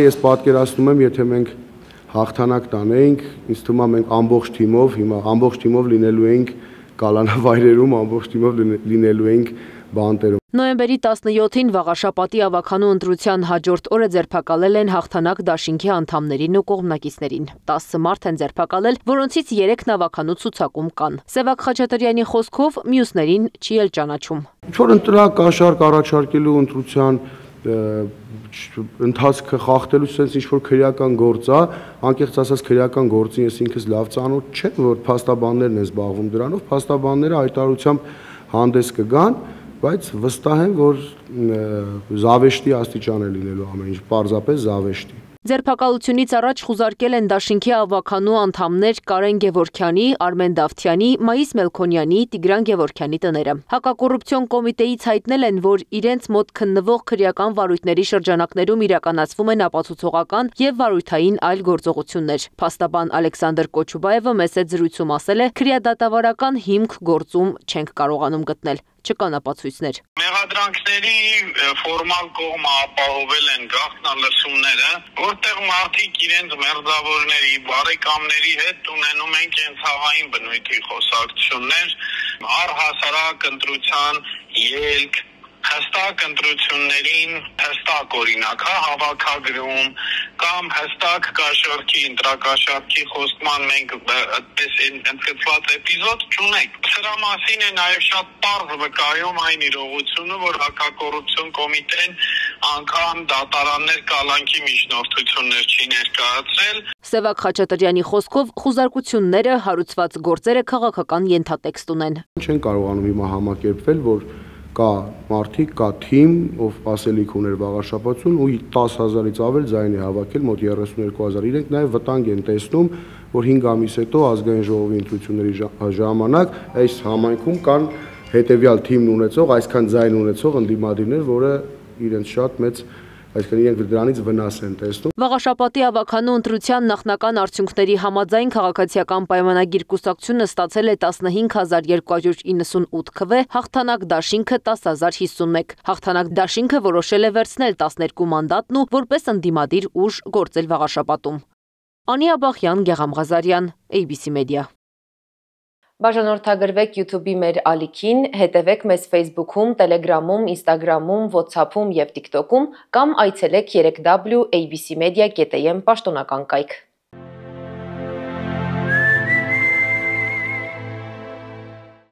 Ես պատկերացնում եմ, եթե մենք հաղթանակ տանեինք, ինձ թվում է մենք ամբողջ թիմով, հիմա ամբողջ թիմով լինելու էինք կալանավայրերում, ամբողջ թիմով լինելու էինք բանտերում։ Նոյեմբերի 17-ին Վաղաշապատի ավականու ընտրության հաջորդ օրը ձերբակալել են հաղթանակ դաշինքի անդամներին ու կողմնակիցներին։ 10 մարդ են ձերբակալել, որոնցից 3 ավականու ցուցակում կան։ Սևակ Խաչատրյանի խոսքով մյուսներին չի էլ ճանաչում։ Ինչ-որ ընտրակաշարք առաջարկելու ընտրության ընթացքը խախտելու sense ինչ-որ քրեական գործ է, անկեղծ ասած քրեական գործին ես ինքս լավ ծանոթ չեմ, որ փաստաբաններն են զբաղվում դրանով, փաստաբանները հայտարարությամբ հանդես կգան, բայց վստահ եմ, որ զավեշտի աստիճան է լինելու ամեն ինչ, պարզապես զավեշտի։ Ձերբակալությունից առաջ խուզարկել են դաշինքի ավականու անդամներ Կարեն Գևորգյանի, Արմեն Դավթյանի, Մայիս Մելքոնյանի, Տիգրան Գևորգյանի տները։ Հակակոռուպցիոն կոմիտեից հայտնել են, որ իրենց մոտ քննվող քրեական վարույթների շրջանակներում իրականացվում են ապացուցողական եւ վարույթային այլ գործողություններ։ Փաստաբան Ալեքսանդր Կոչուբաևը մեծ զրույցում ասել է, քրեադատավարական հիմք գործում չենք կարողանում գտնել։ Չկան ապացույցներ։ Մեղադրանքների ֆորմալ կողմը ապահովել են գաղտնալսումները, որտեղ մարդիկ իրենց մերձավորների, բարեկամների հետ ունենում են կենցաղային բնույթի խոսակցություններ, առհասարակ ընտրության ելք, հստակ ընտրություններին հստակ օրինակ հավաքագրում կամ հստակ կաշառքի, ընտրակաշառքի խոստման մենք այդպես ընդգծված էպիզոդ չունենք։ Սրա մասին է նաև շատ պարզ վկայում այն իրողությունը, որ հակակոռուպցիոն կոմիտեն անգամ դատարաններ կալանքի միջնորդություններ չի ներկայացրել։ Սևակ Խաչատրյանի խոսքով խուզարկությունները, հարուցված գործերը քաղաքական ենթատեքստ ունեն։ Չեն կարողանում հիմա համակերպվել, որ կա մարդիկ, կա թիմ, ով ասելիք ուներ Վաղաշապատում ու 10,000-ից ավել ձայն է հավաքել, մոտ 32,000։ Իրենք նաև վտանգ են տեսնում, որ 5 ամիս հետո ազգային ժողովի ընտրությունների ժամանակ այս համայնքում կան հետևյալ թիմն ունեցող, այսքան ձայն ունեցող ընդդիմադիրներ, որը իրենց շատ մեծ այսինքն իրենք դրանից վնաս են տեսնում։ Վաղաշապատի ավականու ընտրության նախնական արդյունքների համաձայն քաղաքացիական պայմանագիր կուսակցությունը ստացել է 15298 քվ, հաղթանակ դաշինքը 10051։ Հաղթանակ դաշինքը որոշել է վերցնել 12 մանդատն ու որպես ընդդիմադիր ուժ գործել Վաղաշապատում։ Անի Աբախյան, Գեղամ Ղազարյան, ABC Media։ Բաժանորդագրվեք YouTube-ի մեր ալիքին, հետևեք մեզ Facebook-ում, Telegram-ում, Instagram-ում, WhatsApp-ում և TikTok-ում կամ այցելեք 3w abcmedia.am պաշտոնական կայք։